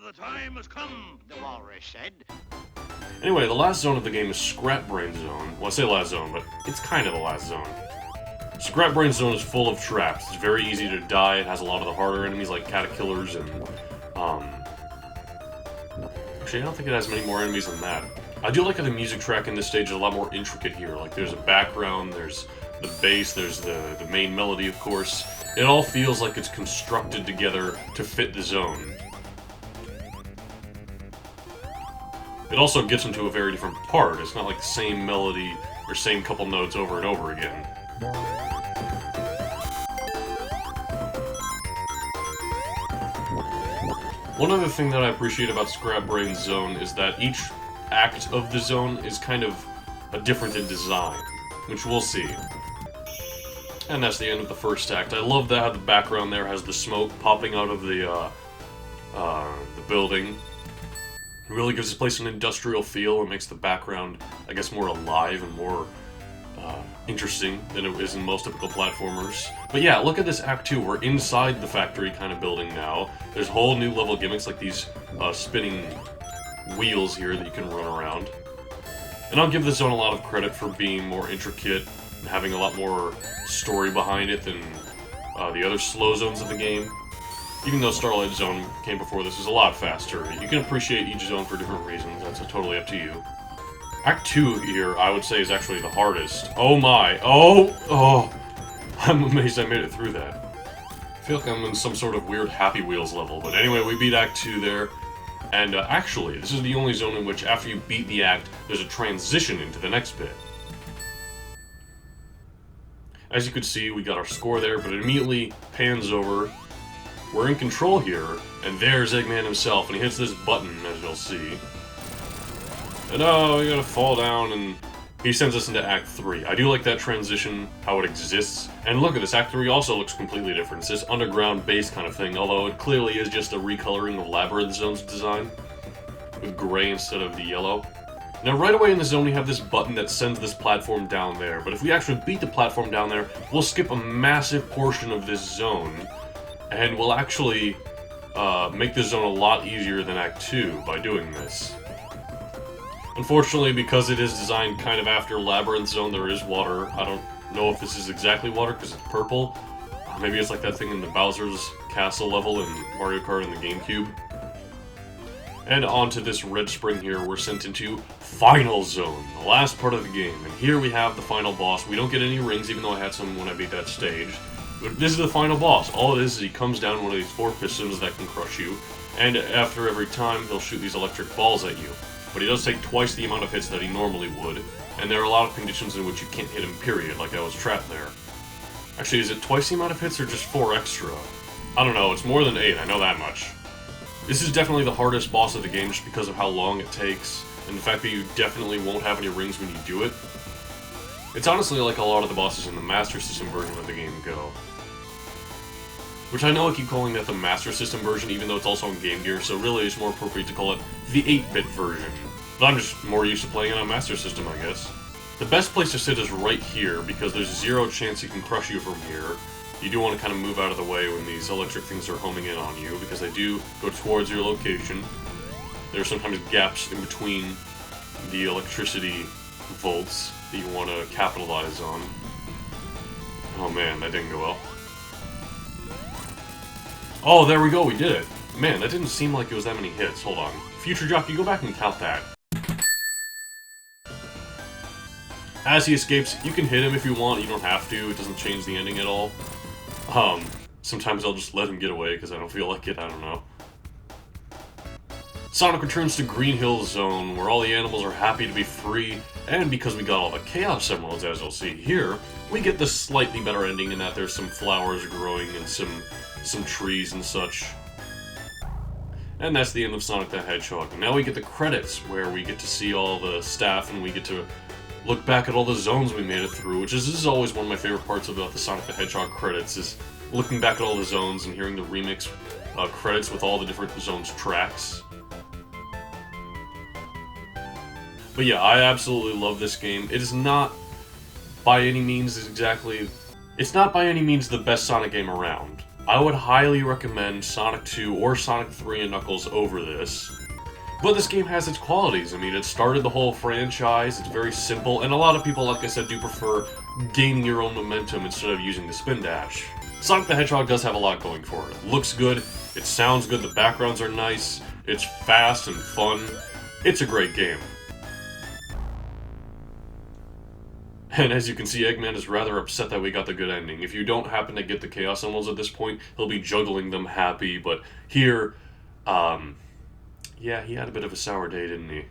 the time has come, the walrus said. Anyway, the last zone of the game is Scrap Brain Zone. Well, I say last zone, but it's kind of the last zone. Scrap Brain Zone is full of traps. It's very easy to die. It has a lot of the harder enemies like caterpillars and, Actually, I don't think it has many more enemies than that. I do like how the music track in this stage is a lot more intricate here. Like, there's a background, there's the bass, there's the main melody, of course. It all feels like it's constructed together to fit the zone. It also gets into a very different part. It's not like the same melody or same couple notes over and over again. One other thing that I appreciate about Scrap Brain Zone is that each act of the zone is kind of different in design, which we'll see. And that's the end of the first act. I love that how the background there has the smoke popping out of the building. It really gives this place an industrial feel and makes the background, I guess, more alive and more interesting than it is in most typical platformers. But yeah, look at this Act 2. We're inside the factory kind of building now. There's whole new level gimmicks like these spinning wheels here that you can run around. And I'll give this zone a lot of credit for being more intricate and having a lot more story behind it than the other slow zones of the game. Even though Starlight Zone came before this is a lot faster. You can appreciate each zone for different reasons, that's totally up to you. Act 2 here, I would say, is actually the hardest. Oh my, oh! I'm amazed I made it through that. I feel like I'm in some sort of weird Happy Wheels level, but anyway, we beat Act 2 there. And actually, this is the only zone in which after you beat the act, there's a transition into the next bit. As you could see, we got our score there, but it immediately pans over. We're in control here, and there's Eggman himself, and he hits this button, as you'll see. And oh, you gotta fall down, and he sends us into Act 3. I do like that transition, how it exists. And look at this, Act 3 also looks completely different. It's this underground base kind of thing, although it clearly is just a recoloring of Labyrinth Zone's design, with gray instead of the yellow. Now right away in the zone we have this button that sends this platform down there, but if we actually beat the platform down there, we'll skip a massive portion of this zone, and we'll actually make this zone a lot easier than Act 2 by doing this. Unfortunately, because it is designed kind of after Labyrinth Zone, there is water. I don't know if this is exactly water because it's purple. Maybe it's like that thing in the Bowser's Castle level in Mario Kart in the GameCube. And onto this red spring here, we're sent into Final Zone, the last part of the game. And here we have the final boss. We don't get any rings, even though I had some when I beat that stage. But this is the final boss. All it is he comes down one of these 4 pistons that can crush you. And after every time, he'll shoot these electric balls at you. But he does take twice the amount of hits that he normally would, and there are a lot of conditions in which you can't hit him, period, like I was trapped there. Actually, is it twice the amount of hits or just 4 extra? I don't know, it's more than 8, I know that much. This is definitely the hardest boss of the game just because of how long it takes, and the fact that you definitely won't have any rings when you do it. It's honestly like a lot of the bosses in the Master System version of the game go. Which I know I keep calling that the Master System version, even though it's also on Game Gear, so really it's more appropriate to call it the 8-bit version. But I'm just more used to playing it on Master System, I guess. The best place to sit is right here, because there's 0 chance he can crush you from here. You do want to kind of move out of the way when these electric things are homing in on you, because they do go towards your location. There are sometimes gaps in between the electricity volts that you want to capitalize on. Oh man, that didn't go well. Oh, there we go, we did it. Man, that didn't seem like it was that many hits. Hold on. Future Jockey, go back and count that. As he escapes, you can hit him if you want, you don't have to, it doesn't change the ending at all. Sometimes I'll just let him get away because I don't feel like it, I don't know. Sonic returns to Green Hill Zone, where all the animals are happy to be free, and because we got all the Chaos Emeralds, as you'll see here, we get the slightly better ending in that there's some flowers growing and some trees and such. And that's the end of Sonic the Hedgehog. And now we get the credits, where we get to see all the staff and we get to look back at all the zones we made it through, which is, this is always one of my favorite parts about the Sonic the Hedgehog credits, is looking back at all the zones and hearing the remix credits with all the different zones' tracks. But yeah, I absolutely love this game. It is not by any means the best Sonic game around. I would highly recommend Sonic 2 or Sonic 3 and Knuckles over this. But this game has its qualities. I mean, it started the whole franchise, it's very simple, and a lot of people, like I said, do prefer gaining your own momentum instead of using the spin dash. Sonic the Hedgehog does have a lot going for it. It looks good, it sounds good, the backgrounds are nice, it's fast and fun. It's a great game. And as you can see, Eggman is rather upset that we got the good ending. If you don't happen to get the Chaos Emeralds at this point, he'll be juggling them happy, but here, yeah, he had a bit of a sour day, didn't he?